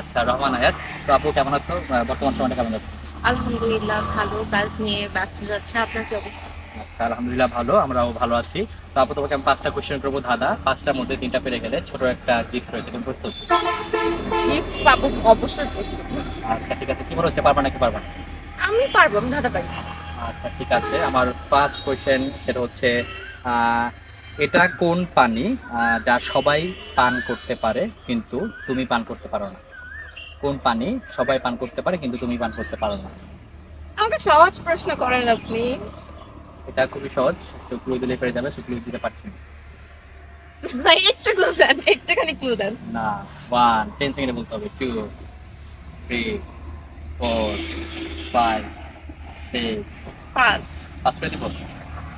আচ্ছা, রহমান আয়াত। তো আপু কেমন আছো? বর্তমান সময়টা কেমন যাচ্ছে? আলহামদুলিল্লাহ ভালো, কাজ নিয়ে ব্যস্ত যাচ্ছে। আপনার কি অবস্থা? আচ্ছা, আলহামদুলিল্লাহ ভালো, আমরাও ভালো আছি। তো আপু তোমাকে আমি 5টা কোয়েশ্চেন করবো ধাঁধা, 5টার মধ্যে 3টা পেরে গেলে ছোট একটা গিফট রয়েছে, তুমি প্রস্তুত? গিফট পাবো, অবশ্যই প্রস্তুত। আচ্ছা ঠিক আছে, কি মনে হচ্ছে, পারবা নাকি পারবা না? আমি পারবো, আমি ধাঁধা পারি। আচ্ছা ঠিক আছে, আমার ফার্স্ট কোয়েশ্চেন সেটা হচ্ছে আহ, এটা কোন পানি যা সবাই পান করতে পারে কিন্তু তুমি পান করতে পারো না? কোন পানি সবাই পান করতে পারে কিন্তু তুমি পান করতে পারো না? আমাকে সহজ প্রশ্ন করেন আপনি। এটা খুবই সহজ, তো ক্লু দিলে পেরে যাবে, সে ক্লু দিতে পারছি না। ভাই একটু ক্লু দেন, একটুখানি ক্লু দেন। না, 1, 10 সেকেন্ডে বলতে হবে। 2, 3, 4, 5, 6, পাঁচ। 5 করে দিব।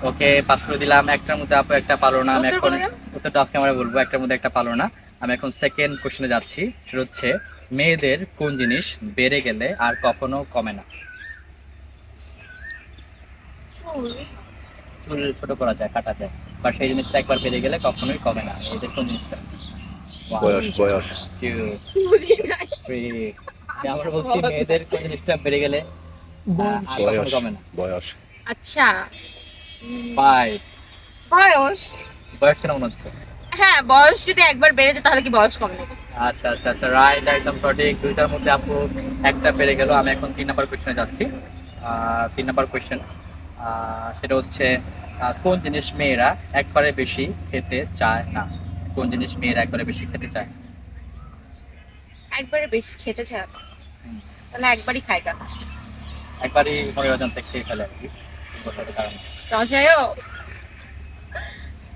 ওকে, 5 করে দিলাম। একটার মধ্যে আপু একটা পারলো না, আমি উত্তর এখন বলে দেন। উত্তরটা অফ ক্যামেরা বলবো। একটার মধ্যে একটা পারলো না। আমি এখন সেকেন্ড কোশ্চেনে যাচ্ছি, সেটা হচ্ছে মেয়েদের কোন জিনিস বেড়ে গেলে আর কখনো কমে না? চুল। চুল ছোট করা যায়, কাটা যায়, বা সেই জিনিসটা একবার বেড়ে গেলে কখনোই কমে না, মেয়েদের কোন জিনিসটা? ওয়ান, বয়স বয়স টু, বুঝি নাই। থ্রি। আমরা বলছি মেয়েদের কোন জিনিসটা বেড়ে গেলে আর কখনো বয়স কমে না। বয়স আচ্ছা, 5। বয়স। বয়স কেন মনে হচ্ছে? হ্যাঁ, বয়স যদি একবার বেড়ে যায় তাহলে কি বয়স কমে নাকি? আচ্ছা আচ্ছা আচ্ছা, রাইট, একদম সঠিক। দুইটার মধ্যে আপু একটা পেরে গেল। আমি এখন 3 নাম্বার কোয়েশ্চেনে যাচ্ছি। 3 নাম্বার কোয়েশ্চেন সেটা হচ্ছে কোন জিনিস মেয়েরা একবারে বেশি খেতে চায় না? কোন জিনিস মেয়েরা একবারে বেশি খেতে চায় না? একবারে বেশি খেতে চায় না? হুম, তাহলে একবারই খাই কেন? একবারই মনের অজান্তে খেয়ে ফেলে আর কি, বলতে কারণ। সংশয়ও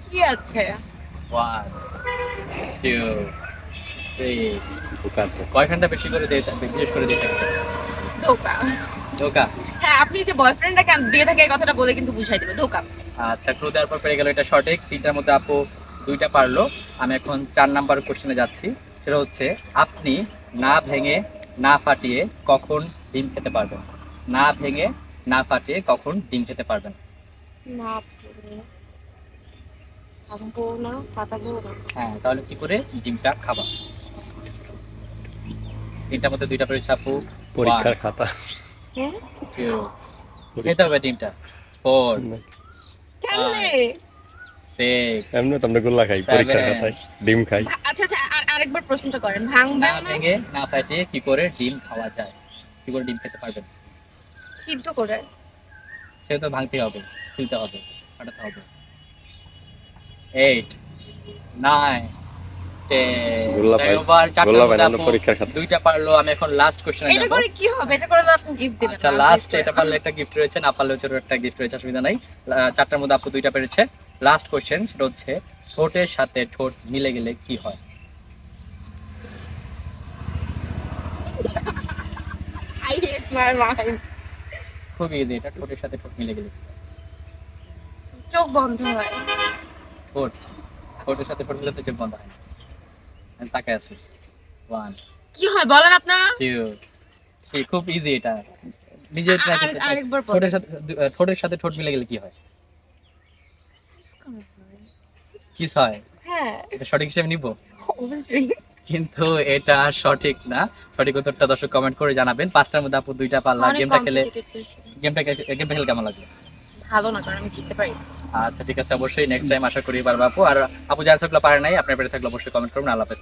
কি আছে? 1, 2, 3। দোকান বয়ফ্রেন্ডটা বেশি করে দিয়ে বিশেষ করে দিয়ে থাকে। ধোকা। ধোকা। হ্যাঁ, আপনি যে বয়ফ্রেন্ডটাকে দিয়ে থাকে এই কথাটা বলে কিন্তু বুঝাই দেবে ধোকা। আচ্ছা, ক্লু দেওয়ার পর পেরে গেল, এটা সঠিক। 3টার মধ্যে আপু 2টা পারলো। আমি এখন 4 নাম্বার কোশ্চেনে যাচ্ছি, সেটা হচ্ছে আপনি না ভেঙে না ফাটিয়ে কখন ডিম খেতে পারবেন? না ভেঙে না ফাটিয়ে কখন ডিম খেতে পারবেন? না পড়ে ভাঙবো না, পাতাবো না। হ্যাঁ, তাহলে কি করে ডিমটা খাবা? 3টার মধ্যে 2টা পেরেছে আপু। ওয়ান, পরীক্ষার খাতা হ্যাঁ, টু, খেতে হবে ডিমটা। 4, কেমনে? 5, 6, এমনি তো আমরা গোল্লা খাই পরীক্ষার 7। খাতায় ডিম খাই। আচ্ছা আচ্ছা, আরেকবার প্রশ্নটা করেন। ভাঙবে না না? ভেঙে না ফাটিয়ে কি করে ডিম খাওয়া যায়? কি করে ডিম খেতে পারবেন? সিদ্ধ করে। সেটা তো ভাঙতে হবে, ছিলতে হবে, ফাটাতে হবে। 8, 9, 10। গোল্লা যাই পাই ওভার। 4টার গোল্লা পাই মধ্যে না আমরা আপু পরীক্ষার খাতা। 2টা পারলো। আমি এখন লাস্ট কোশ্চেনে এটা যাব। করে কি হবে? এটা করে তো আপনি গিফট দিবেন আচ্ছা, না, please লাস্ট করে। এটা পারলে একটা গিফট রয়েছে, না পারলেও ছোট একটা গিফট রয়েছে, অসুবিধা নাই। 4টার মধ্যে আপু 2টা পেরেছে। লাস্ট কোশ্চেন সেটা হচ্ছে ঠোঁটের সাথে ঠোঁট মিলে গেলে কি হয়? I hate my mind. খুব ইজি, এটা ঠোঁটের সাথে ঠোঁট মিলে গেলে কি হয়? চোখ বন্ধ হয়। ঠোঁট, ঠোঁটের সাথে ঠোঁট মিলে তো চোখ বন্ধ হয় না। আমি তাকায় আছি। 1, কি হয় বলেন আপনারা? 2, 3। খুব ইজি এটা, নিজে ট্রাই করতে চাই। আরেকবার বলেন। ঠোঁটের সাথে ঠোঁট মিলে গেলে কি হয়? কিস হয়। হ্যাঁ, এটা সঠিক হিসেবে নিব, অবশ্যই। কিন্তু এটা সঠিক না। সঠিক উত্তরটা দর্শক কমেন্ট করে জানাবেন। 5টার মধ্যে আপু 2টা পারলা। অনেক গেমটা খেলে কমপ্লিকেটেড কোয়েশ্চেন। গেমটা খেলে কেমন লাগলো? ভালো না, কারণ আমি জিততে পারি না। আচ্ছা ঠিক আছে, অবশ্যই নেক্সট টাইম আশা করি পারবো আপু। আর আপু যে অ্যান্সারগুলো পারে নাই, আপনার পেরে থাকলে অবশ্যই কমেন্ট করবেন। আল্লাহ হাফেজ।